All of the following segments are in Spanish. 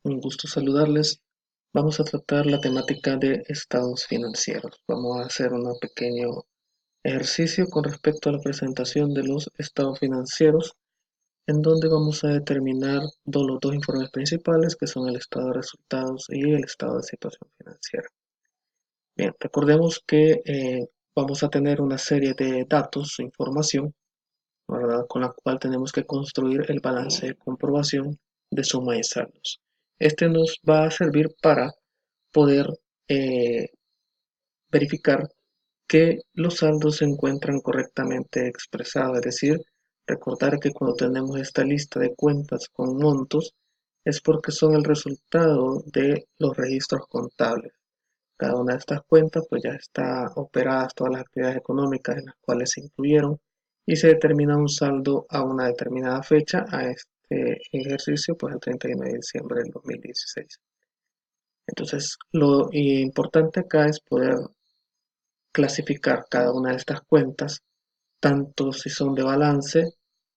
Un gusto saludarles. Vamos a tratar la temática de estados financieros. Vamos a hacer un pequeño ejercicio con respecto a la presentación de los estados financieros, en donde vamos a determinar los dos informes principales, que son el estado de resultados y el estado de situación financiera. Bien, recordemos que vamos a tener una serie de datos, información, ¿verdad?, con la cual tenemos que construir el balance de comprobación de suma y saldos. Este nos va a servir para poder eh, verificar que los saldos se encuentran correctamente expresados, es decir, recordar que cuando tenemos esta lista de cuentas con montos es porque son el resultado de los registros contables. Cada una de estas cuentas pues ya está operadas todas las actividades económicas en las cuales se incluyeron y se determina un saldo a una determinada fecha, a este ejercicio pues el 31 de diciembre del 2016. Entonces lo importante acá es poder clasificar cada una de estas cuentas, tanto si son de balance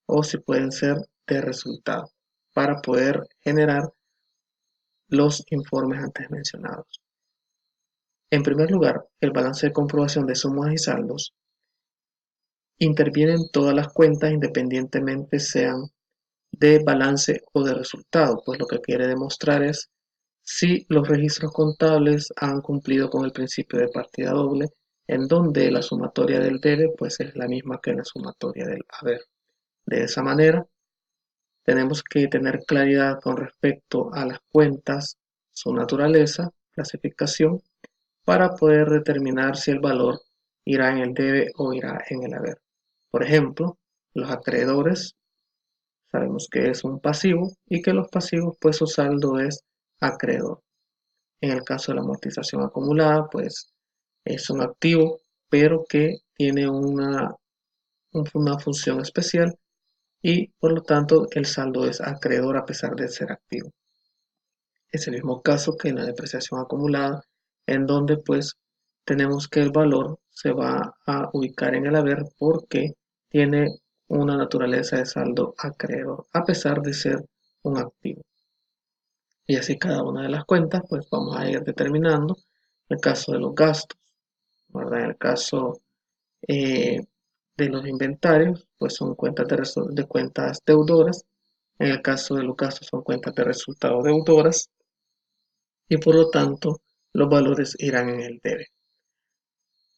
o si pueden ser de resultado, para poder generar los informes antes mencionados. En primer lugar, el balance de comprobación de sumas y saldos interviene en todas las cuentas independientemente sean de balance o de resultado, pues lo que quiere demostrar es si los registros contables han cumplido con el principio de partida doble, en donde la sumatoria del debe pues es la misma que la sumatoria del haber. De esa manera, tenemos que tener claridad con respecto a las cuentas, su naturaleza, clasificación, para poder determinar si el valor irá en el debe o irá en el haber. Por ejemplo, los acreedores sabemos que es un pasivo y que los pasivos pues su saldo es acreedor. En el caso de la amortización acumulada pues es un activo pero que tiene una función especial y por lo tanto el saldo es acreedor a pesar de ser activo. Es el mismo caso que en la depreciación acumulada, en donde pues tenemos que el valor se va a ubicar en el haber porque tiene una naturaleza de saldo acreedor, a pesar de ser un activo. Y así cada una de las cuentas, pues vamos a ir determinando el caso de los gastos, ¿verdad? En el caso eh, de los inventarios, pues son cuentas de cuentas deudoras. En el caso de los gastos son cuentas de resultado deudoras y por lo tanto los valores irán en el debe.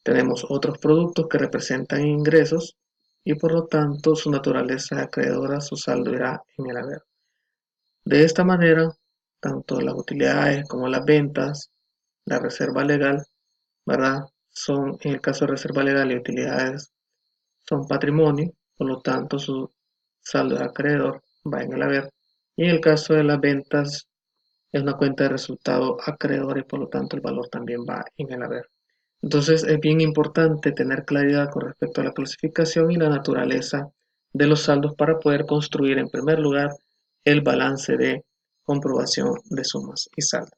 Tenemos otros productos que representan ingresos y por lo tanto su naturaleza acreedora, su saldo irá en el haber. De esta manera, tanto las utilidades como las ventas, la reserva legal, ¿verdad? Son, en el caso de reserva legal y utilidades, son patrimonio, por lo tanto su saldo de acreedor va en el haber. Y en el caso de las ventas, es una cuenta de resultado acreedor y por lo tanto el valor también va en el haber. Entonces es bien importante tener claridad con respecto a la clasificación y la naturaleza de los saldos para poder construir en primer lugar el balance de comprobación de sumas y saldos.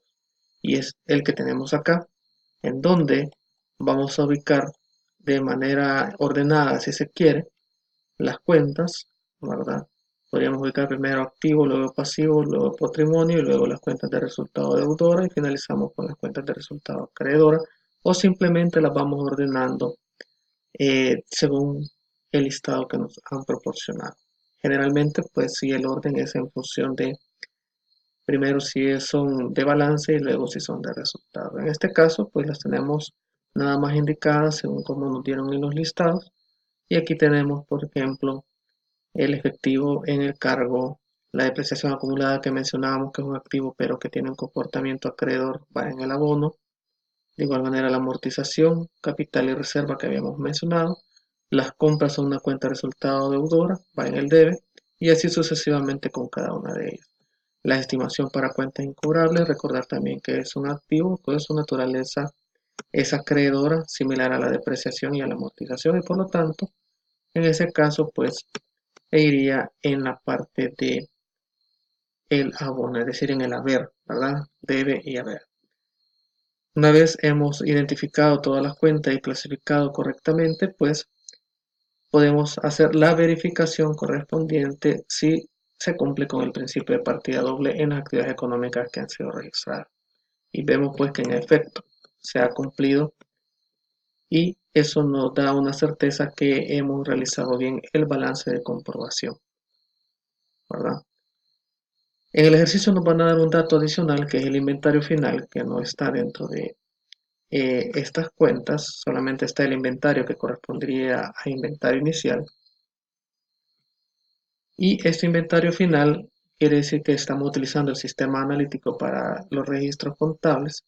Y es el que tenemos acá, en donde vamos a ubicar de manera ordenada, si se quiere, las cuentas, ¿verdad? Podríamos ubicar primero activo, luego pasivo, luego patrimonio y luego las cuentas de resultado deudora y finalizamos con las cuentas de resultado acreedora o simplemente las vamos ordenando según el listado que nos han proporcionado. Generalmente, pues si el orden es en función de primero si son de balance y luego si son de resultado. En este caso, pues las tenemos nada más indicadas según como nos dieron en los listados. Y aquí tenemos, por ejemplo, el efectivo en el cargo, la depreciación acumulada que mencionábamos que es un activo pero que tiene un comportamiento acreedor, va en el abono. De igual manera la amortización, capital y reserva que habíamos mencionado. Las compras son una cuenta de resultado deudora, va en el debe y así sucesivamente con cada una de ellas. La estimación para cuentas incobrables, recordar también que es un activo, pues su naturaleza es acreedora, similar a la depreciación y a la amortización y por lo tanto, en ese caso, pues iría en la parte de el abono, es decir, en el haber, ¿verdad? Debe y haber. Una vez hemos identificado todas las cuentas y clasificado correctamente, pues podemos hacer la verificación correspondiente si se cumple con el principio de partida doble en las actividades económicas que han sido registradas. Y vemos pues que en efecto se ha cumplido y eso nos da una certeza que hemos realizado bien el balance de comprobación, ¿verdad? En el ejercicio nos van a dar un dato adicional que es el inventario final, que no está dentro de estas cuentas, solamente está el inventario que correspondería a inventario inicial. Y este inventario final quiere decir que estamos utilizando el sistema analítico para los registros contables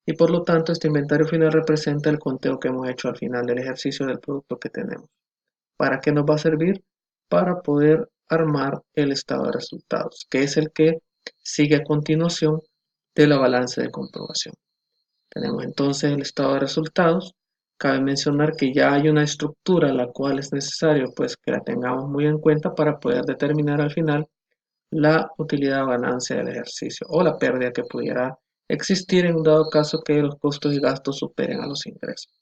y por lo tanto este inventario final representa el conteo que hemos hecho al final del ejercicio del producto que tenemos. ¿Para qué nos va a servir? Para poder armar el estado de resultados, que es el que sigue a continuación de la balanza de comprobación. Tenemos entonces el estado de resultados. Cabe mencionar que ya hay una estructura la cual es necesario pues que la tengamos muy en cuenta para poder determinar al final la utilidad o ganancia del ejercicio o la pérdida que pudiera existir en un dado caso que los costos y gastos superen a los ingresos.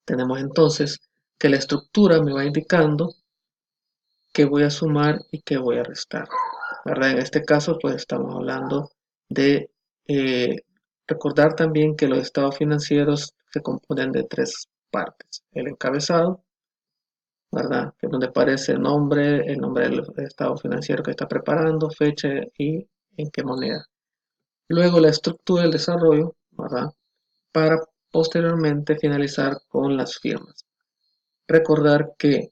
Tenemos entonces que la estructura me va indicando qué voy a sumar y qué voy a restar, ¿verdad? En este caso pues estamos hablando de recordar también que los estados financieros se componen de tres partes. El encabezado, ¿verdad? Que es donde aparece el nombre del estado financiero que está preparando, fecha y en qué moneda. Luego la estructura del desarrollo, ¿verdad? Para posteriormente finalizar con las firmas. Recordar que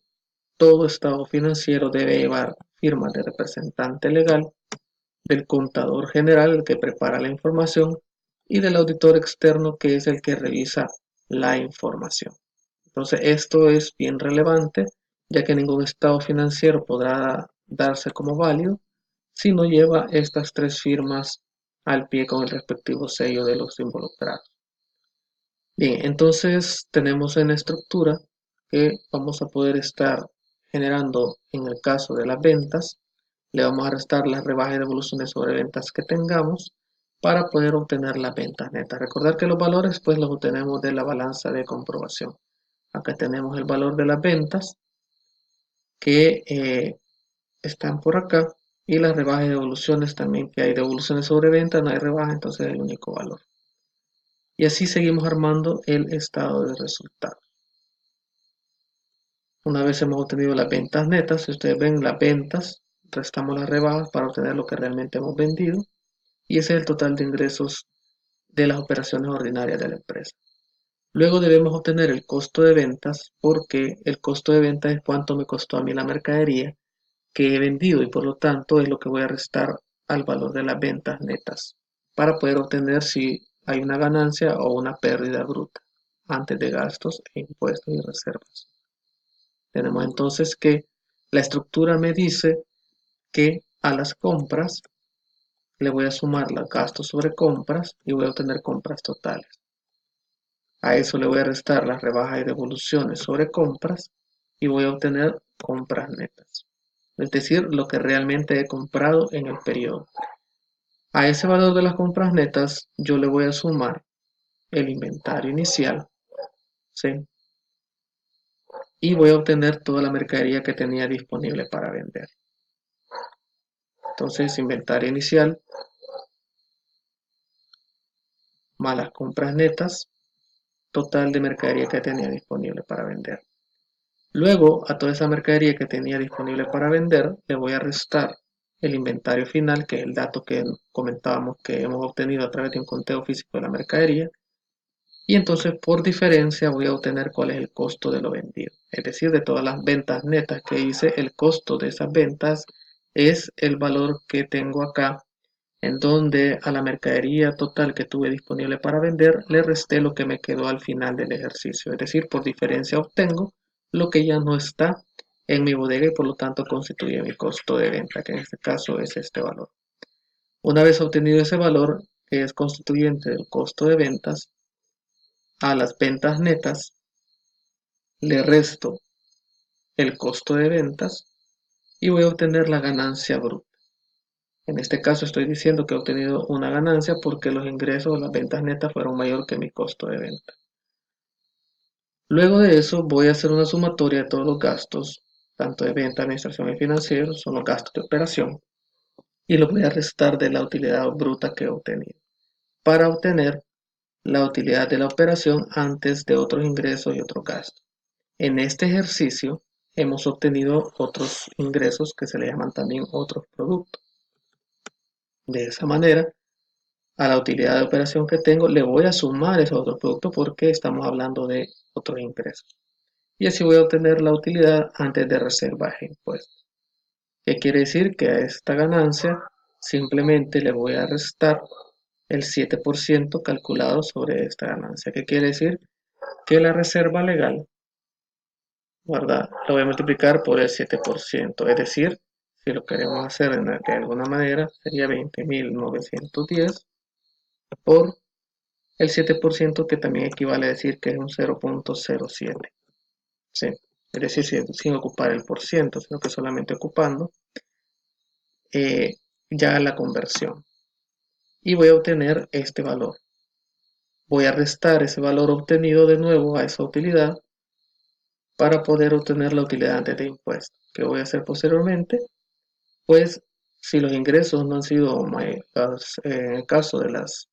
todo estado financiero debe llevar firma de representante legal, del contador general, el que prepara la información, y del auditor externo, que es el que revisa la información. Entonces, esto es bien relevante, ya que ningún estado financiero podrá darse como válido si no lleva estas tres firmas al pie con el respectivo sello de los involucrados. Bien, entonces tenemos en la estructura que vamos a poder estar generando en el caso de las ventas, le vamos a restar las rebajas y devoluciones sobre ventas que tengamos para poder obtener las ventas netas. Recordar que los valores pues los obtenemos de la balanza de comprobación. Acá tenemos el valor de las ventas que están por acá y las rebajas y devoluciones también, que hay devoluciones sobre ventas, no hay rebaja, entonces es el único valor. Y así seguimos armando el estado de resultados. Una vez hemos obtenido las ventas netas, si ustedes ven las ventas, restamos las rebajas para obtener lo que realmente hemos vendido y ese es el total de ingresos de las operaciones ordinarias de la empresa. Luego debemos obtener el costo de ventas porque el costo de ventas es cuánto me costó a mí la mercadería que he vendido y por lo tanto es lo que voy a restar al valor de las ventas netas para poder obtener si hay una ganancia o una pérdida bruta antes de gastos e impuestos y reservas. Tenemos entonces que la estructura me dice que a las compras le voy a sumar los gastos sobre compras y voy a obtener compras totales. A eso le voy a restar las rebajas y devoluciones sobre compras y voy a obtener compras netas. Es decir, lo que realmente he comprado en el periodo. A ese valor de las compras netas yo le voy a sumar el inventario inicial, ¿sí? Y voy a obtener toda la mercadería que tenía disponible para vender. Entonces, inventario inicial más las compras netas, total de mercadería que tenía disponible para vender. Luego, a toda esa mercadería que tenía disponible para vender, le voy a restar el inventario final, que es el dato que comentábamos que hemos obtenido a través de un conteo físico de la mercadería. Y entonces, por diferencia, voy a obtener cuál es el costo de lo vendido. Es decir, de todas las ventas netas que hice, el costo de esas ventas es el valor que tengo acá, en donde a la mercadería total que tuve disponible para vender le resté lo que me quedó al final del ejercicio. Es decir, por diferencia obtengo lo que ya no está en mi bodega y por lo tanto constituye mi costo de venta, que en este caso es este valor. Una vez obtenido ese valor, que es constituyente del costo de ventas, a las ventas netas le resto el costo de ventas y voy a obtener la ganancia bruta. En este caso estoy diciendo que he obtenido una ganancia porque los ingresos o las ventas netas fueron mayor que mi costo de venta. Luego de eso voy a hacer una sumatoria de todos los gastos tanto de venta, administración y financiero, son los gastos de operación, y los voy a restar de la utilidad bruta que he obtenido, para obtener la utilidad de la operación antes de otros ingresos y otros gastos. En este ejercicio hemos obtenido otros ingresos que se le llaman también otros productos. De esa manera, a la utilidad de operación que tengo le voy a sumar esos otros productos porque estamos hablando de otros ingresos. Y así voy a obtener la utilidad antes de reservas e impuestos. ¿Qué quiere decir? Que a esta ganancia simplemente le voy a restar el 7% calculado sobre esta ganancia. ¿Qué quiere decir? Que la reserva legal, ¿verdad? Lo voy a multiplicar por el 7%. Es decir, si lo queremos hacer de alguna manera, sería 20.910 por el 7%, que también equivale a decir que es un 0.07. ¿Sí? Es decir, sin ocupar el por ciento, sino que solamente ocupando ya la conversión. Y voy a obtener este valor. Voy a restar ese valor obtenido de nuevo a esa utilidad para poder obtener la utilidad antes de impuestos. ¿Qué voy a hacer posteriormente? Pues si los ingresos no han sido, en el caso de los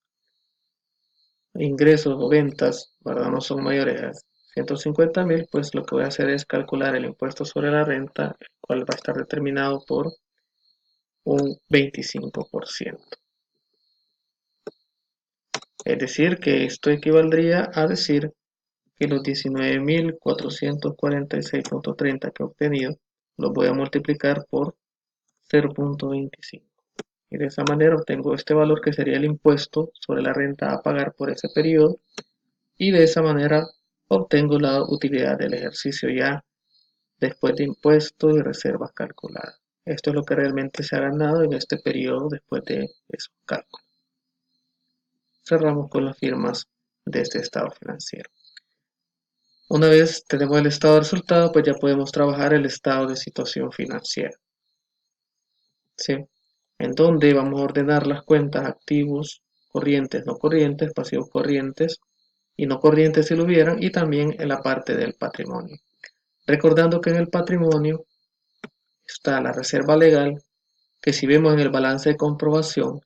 ingresos o ventas, ¿verdad? No son mayores a 150.000, pues lo que voy a hacer es calcular el impuesto sobre la renta, el cual va a estar determinado por un 25%. Es decir, que esto equivaldría a decir que los 19.446.30 que he obtenido los voy a multiplicar por 0.25. Y de esa manera obtengo este valor que sería el impuesto sobre la renta a pagar por ese periodo. Y de esa manera obtengo la utilidad del ejercicio ya después de impuestos y reservas calculadas. Esto es lo que realmente se ha ganado en este periodo después de esos cálculos. Cerramos con las firmas de este estado financiero. Una vez tenemos el estado de resultado, pues ya podemos trabajar el estado de situación financiera, ¿sí? En donde vamos a ordenar las cuentas activos, corrientes, no corrientes, pasivos corrientes y no corrientes si lo hubieran, y también en la parte del patrimonio. Recordando que en el patrimonio está la reserva legal, que si vemos en el balance de comprobación,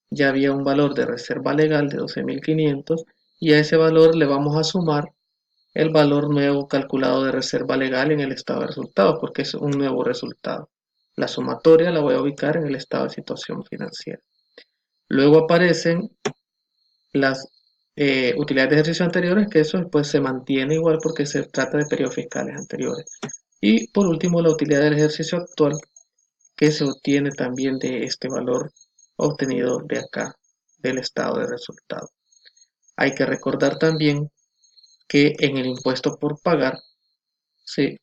ya había un valor de reserva legal de 12.500, y a ese valor le vamos a sumar el valor nuevo calculado de reserva legal en el estado de resultados, porque es un nuevo resultado. La sumatoria la voy a ubicar en el estado de situación financiera. Luego aparecen las utilidades de ejercicio anteriores, que eso pues se mantiene igual porque se trata de periodos fiscales anteriores. Y por último, la utilidad del ejercicio actual, que se obtiene también de este valor obtenido de acá, del estado de resultado. Hay que recordar también que en el impuesto por pagar, ¿sí?,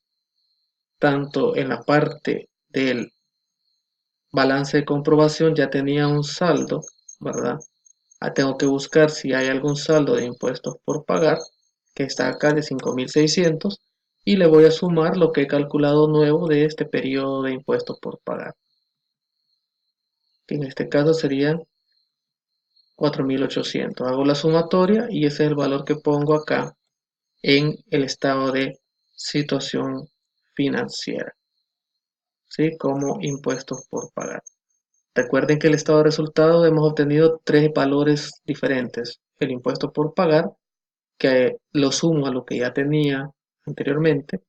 tanto en la parte del balance de comprobación ya tenía un saldo, ¿verdad? Tengo que buscar si hay algún saldo de impuestos por pagar, que está acá de 5.600, y le voy a sumar lo que he calculado nuevo de este periodo de impuestos por pagar, que en este caso serían 4.800. Hago la sumatoria y ese es el valor que pongo acá en el estado de situación financiera, ¿sí?, como impuestos por pagar. Recuerden que el estado de resultado hemos obtenido tres valores diferentes. El impuesto por pagar, que lo sumo a lo que ya tenía anteriormente.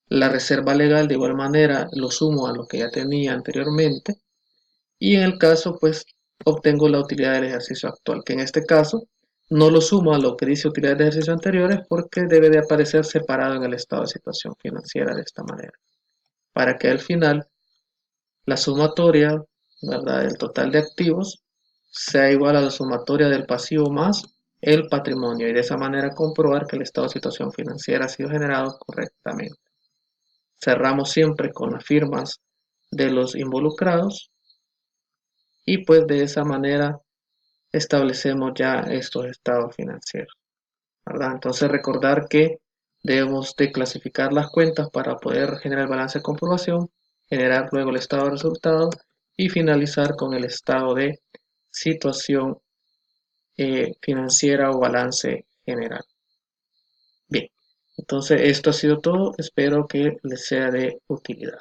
La reserva legal, de igual manera, lo sumo a lo que ya tenía anteriormente. Y en el caso, pues, obtengo la utilidad del ejercicio actual, que en este caso no lo sumo a lo que dice utilidad de ejercicio anteriores porque debe de aparecer separado en el estado de situación financiera de esta manera, para que al final la sumatoria, ¿verdad?, del total de activos sea igual a la sumatoria del pasivo más el patrimonio, y de esa manera comprobar que el estado de situación financiera ha sido generado correctamente. Cerramos siempre con las firmas de los involucrados y pues de esa manera establecemos ya estos estados financieros, ¿verdad? Entonces recordar que debemos de clasificar las cuentas para poder generar el balance de comprobación, generar luego el estado de resultados y finalizar con el estado de situación financiera o balance general. Bien, Entonces, esto ha sido todo. Espero que les sea de utilidad.